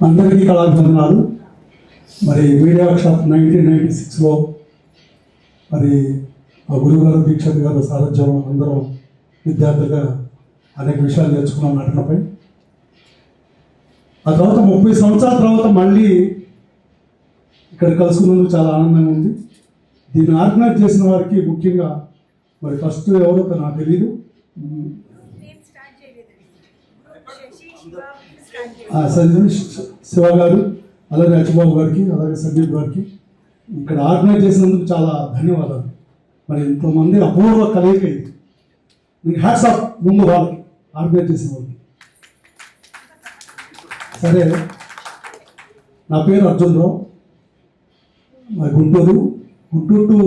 అందరికీ కళాభివందనాలు. మరి media workshop 1996లో మరి ఆ గురువు గారు దీక్షిత్ గారు సారథ్యం అందరం విద్యార్థులుగా అనేక విషయాలు నేర్చుకున్నాం నటనపై. ఆ తర్వాత 30 సంవత్సరాల తర్వాత మళ్ళీ ఇక్కడ కలుసుకున్నందుకు చాలా ఆనందంగా ఉంది. దీన్ని ఆర్గనైజ్ చేసిన వారికి ముఖ్యంగా మరి ఫస్ట్ ఎవరో నాకు తెలియదు, సంజయ్ శివ గారు, అలాగే అచ్చిబాబు గారికి, అలాగే సందీప్ గారికి ఇక్కడ ఆర్గనైజ్ చేసినందుకు చాలా ధన్యవాదాలు. మరి ఇంతమంది అపూర్వ కలయిక ఇది. మీకు హ్యాట్స్ ఆఫ్ ముందు వాళ్ళకి, ఆర్గనైజ్ చేసిన వాళ్ళకి. సరే, నా పేరు అర్జున్ రావు, మరి గుంటూరు టు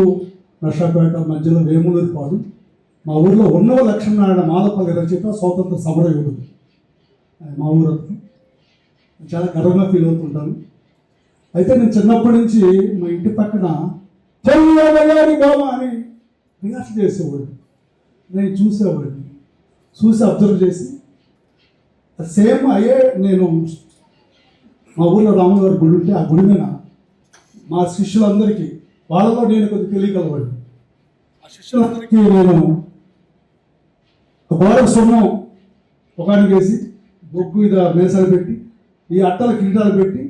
నర్సాపేట మధ్యలో వేములూరిపాడు. మా ఊర్లో ఉన్నవ లక్ష్మీనారాయణ మాలపల్లి రచయిత, స్వాతంత్ర సమర యోధుడు. మా ఊరు చాలా గర్వంగా ఫీల్ అవుతుంటాను. అయితే నేను చిన్నప్పటి నుంచి మా ఇంటి పక్కన చెల్లగారి బాబా అని రిహార్సల్ చేసేవాడిని. నేను చూసేవాడిని, చూసి అబ్జర్వ్ చేసి సేమ్ అయ్యే నేను మా ఊళ్ళో రాముల గారి గుడి ఉంటే ఆ గుడి మీద మా శిష్యులందరికీ, వాళ్ళలో నేను కొద్దిగా తెలియగలవాడిని. ఆ శిష్యులందరికీ నేను గోడ సొమ్ము ఒకరికి వేసి బొగ్గు మీద మేసాలు పెట్టి ఈ అట్టల కిరీటాలు పెట్టి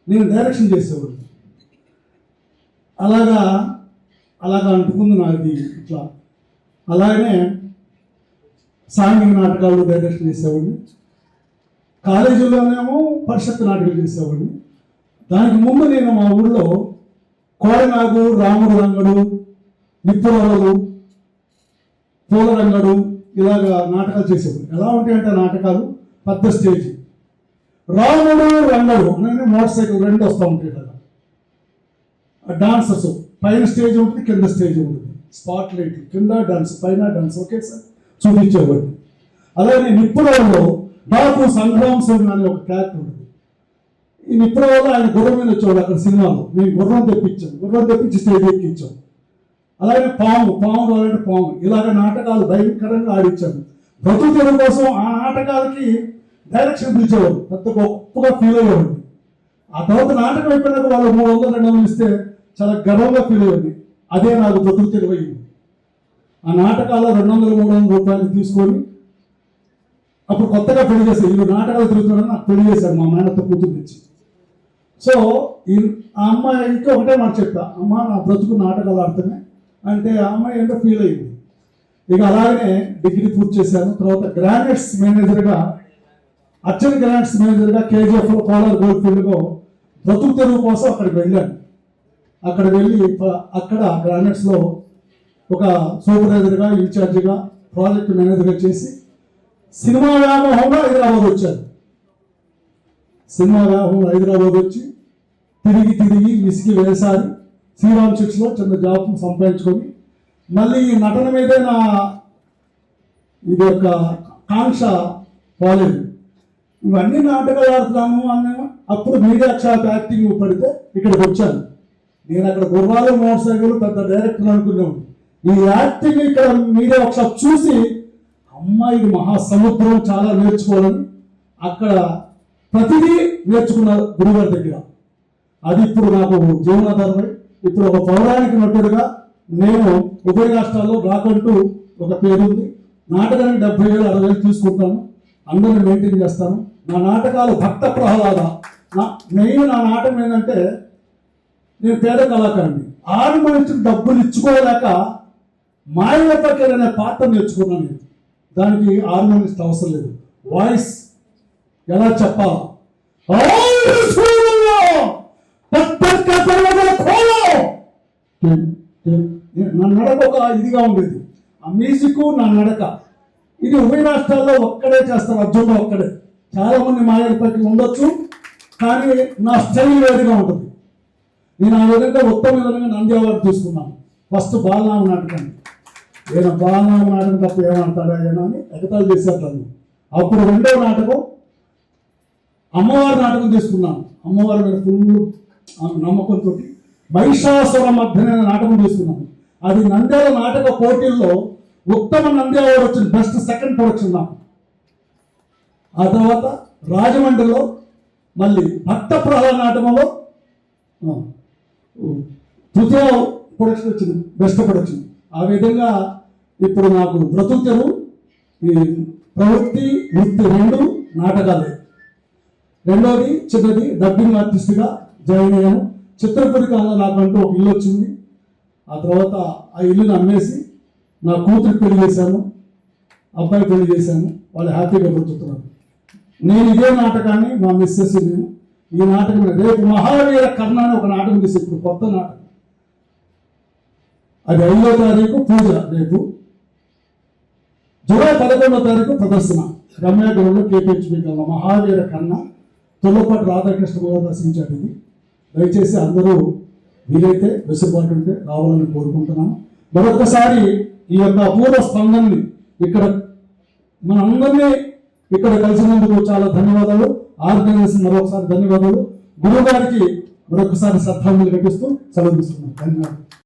నేను డైరెక్షన్ చేసేవాడిని. అలాగా అంటుకుంది నాది ఇట్లా. అలాగనే సాంఘిక నాటకాలు డైరెక్షన్ చేసేవాడిని. కాలేజీలోనేమో పరిషత్ నాటకాలు చేసేవాడిని. దానికి ముందు నేను మా ఊళ్ళో కోడనాగు, రాముడు రంగడు, నిప్పురవలు, పూల రంగడు ఇలాగా నాటకాలు చేసేవాడిని. ఎలా ఉంటాయంటే నాటకాలు పెద్ద స్టేజ్, రాముడు రంగడు అనేది మోటార్ సైకిల్ రెండు వస్తూ ఉంటాయి కదా. డాన్సర్స్ పైన స్టేజ్ ఉంటుంది, కింద స్టేజ్ ఉంటుంది. స్పాట్ లైట్ కింద డాన్స్, పైన డాన్స్ ఒకే సార్ చూపించేవాడిని. అలాగే నిప్పురవలో నాకు సంగ్రామ్ సింగ్ అనే ఒక క్యారెక్టర్ ఉంటుంది. ఈ నిప్పురవలో ఆయన గుర్రం మీద వచ్చేవాడు. అక్కడ సినిమాలో మేము గుర్రం తెప్పించి స్టేజ్ ఎక్కించాం. అలాగే పాము రావాలంటే పాము, ఇలాగ నాటకాలు భయంకరంగా ఆడించాను. బ్రతుకు తెరువు కోసం ఆ నాటకాలకి డైరెక్షన్ పిలిచేవారు, పెద్ద గొప్పగా ఫీల్ అయ్యేవాడు. ఆ తర్వాత నాటకం అయిపోయినాక వాళ్ళు 300-200 ఇస్తే చాలా గర్వంగా ఫీల్ అయ్యేది. అదే నాకు బ్రతుకు తెరువు అయ్యింది. ఆ నాటకాలు 200-300 రూపాయలు తీసుకొని అప్పుడు కొత్తగా పెళ్లి చేశారు. వీళ్ళు నాటకాలు తిరుగుతున్నారని నాకు పెళ్లి చేశారు మా మేనత్త కూతురు నుంచి. సో ఆ అమ్మాయి ఇంకా ఒకటే మాట చెప్తా, అమ్మ నా బ్రతుకు నాటకాలు ఆడుతున్నాయి అంటే ఆ అమ్మాయి ఏంటో ఫీల్ అయ్యింది. ఇక అలాగనే డిగ్రీ పూర్తి చేశాను. తర్వాత గ్రానైట్స్ మేనేజర్గా, అర్చన్ గ్రానైట్స్ మేనేజర్గా కేజీఎఫ్లో కోలార్ గోల్డ్ ఫీల్డ్లో బ్రతుకు తెరువు కోసం అక్కడికి వెళ్ళాను. అక్కడ వెళ్ళి అక్కడ గ్రానైట్స్లో ఒక సూపర్వైజర్గా, ఇన్ఛార్జిగా, ప్రాజెక్ట్ మేనేజర్గా చేసి సినిమా వ్యామోహంలో హైదరాబాద్ వచ్చాను. సినిమా వ్యామోహంలో హైదరాబాద్ వచ్చి తిరిగి విసిగి వేసారి శ్రీరామ్ చిట్స్లో చిన్న జాబ్ సంపాదించుకొని మళ్ళీ ఈ నటన మీదే నా ఇది ఒక కాంక్ష పోలేదు. ఇవన్నీ నాటకాలు ఆడుతున్నాము అన్నాము. అప్పుడు మీడియా వర్క్షాప్ యాక్టింగ్ పడితే ఇక్కడికి వచ్చాను. నేను అక్కడ గుర్రాలు, మోటార్ సైకిల్ పెద్ద డైరెక్టర్ అనుకున్నాను. ఈ యాక్టింగ్ ఇక్కడ మీడియా వర్క్షాప్ చూసి అమ్మాయికి మహాసముద్రం చాలా నేర్చుకోవాలని అక్కడ ప్రతిదీ నేర్చుకున్న గురుగారి దగ్గర. అది ఇప్పుడు నాకు జీవనాధారమై ఇప్పుడు ఒక పౌరాణిక నటుడుగా నేను ఉభయ రాష్ట్రాల్లో నాకంటూ ఒక పేరుంది. నాటకానికి 70,000-60,000 తీసుకుంటాను, అందరిని మెయింటైన్ చేస్తాను. నా నాటకాలు భక్త ప్రహ్లాద. మెయిన్ నా నాటకం ఏంటంటే నేను పేద కళాకారుని, ఆర్నమెంట్స్కి డబ్బులు ఇచ్చుకోలేక మాయవప్పకి అనే పాత్ర నేర్చుకున్నాను. నేను దానికి ఆర్నమెంట్స్ అవసరం లేదు, వాయిస్ ఎలా చెప్పాలా. నా నడక ఒక ఇదిగా ఉండేది, ఆ మ్యూజిక్ నా నడక. ఇది ఉభయ రాష్ట్రాల్లో ఒక్కడే చేస్తారు, అర్జున్లో ఒక్కడే. చాలా మంది మాయలపైకి ఉండొచ్చు, కానీ నా స్టైల్ వేరుగా ఉంటుంది. నేను ఆ విధంగా ఉత్తమ విధంగా నంది అవార్డు తీసుకున్నాను. ఫస్ట్ బాలనామ నాటకాన్ని. ఈయన బాలనామ నాటకం తప్ప ఏమంటాడా ఏనా అని ఎగతాలు చేసేటాను. అప్పుడు రెండవ నాటకం అమ్మవారి నాటకం తీసుకున్నాను. అమ్మవారి మీద ఫుల్ నమ్మకంతో మహిషాసుర మధ్యన నాటకం తీసుకున్నాను. అది నంద్యాల నాటక పోటీల్లో ఉత్తమ నంది అవార్డు వచ్చింది, బెస్ట్ సెకండ్ ప్రొడక్షన్ నాకు. ఆ తర్వాత రాజమండ్రిలో మళ్ళీ భక్త ప్రహ్లాద నాటకంలో తృతీయ ప్రొడక్షన్ వచ్చింది, బెస్ట్ ప్రొడక్షన్. ఆ విధంగా ఇప్పుడు నాకు బ్రతుకు ఈ ప్రవృత్తి వృత్తి రెండు నాటకాలే. రెండోది చిన్నది డబ్బింగ్ ఆర్టిస్ట్గా జాయిన్ అయ్యాను. చిత్రపురి కాలంలో నాకంటూ ఒక ఇల్లు వచ్చింది. ఆ తర్వాత ఆ ఇల్లుని అమ్మేసి నా కూతురు పెళ్లి చేశాను, అబ్బాయి పెళ్లి చేశాను. వాళ్ళు హ్యాపీగా బ్రతుకుతున్నారు. నేను ఇదే నాటకాన్ని మా మిస్సెస్ నేను ఈ నాటకం రేపు మహావీర కర్ణ అని ఒక నాటకం తీసి ఇప్పుడు కొత్త నాటకం, అది 5వ తారీఖు పూజ, రేపు జూలై 11వ తారీఖు ప్రదర్శన రమ్యాగూడలో కేపీహెచ్బి మహావీర కర్ణ తొలపాటి రాధాకృష్ణ గారు రచించాడు. ఇది దయచేసి అందరూ వీలైతే వెసులుబాటు ఉంటే రావాలని కోరుకుంటున్నాను. మరొకసారి ఈ యొక్క అపూర్వ స్పందనని ఇక్కడ మనందరినీ ఇక్కడ కలిసినందుకు చాలా ధన్యవాదాలు. ఆర్గనైజేషన్ మరొకసారి ధన్యవాదాలు. గురువు గారికి మరొకసారి శ్రద్ధాంజలి ఘటిస్తూ సెలవు తీసుకున్నాను. ధన్యవాదాలు.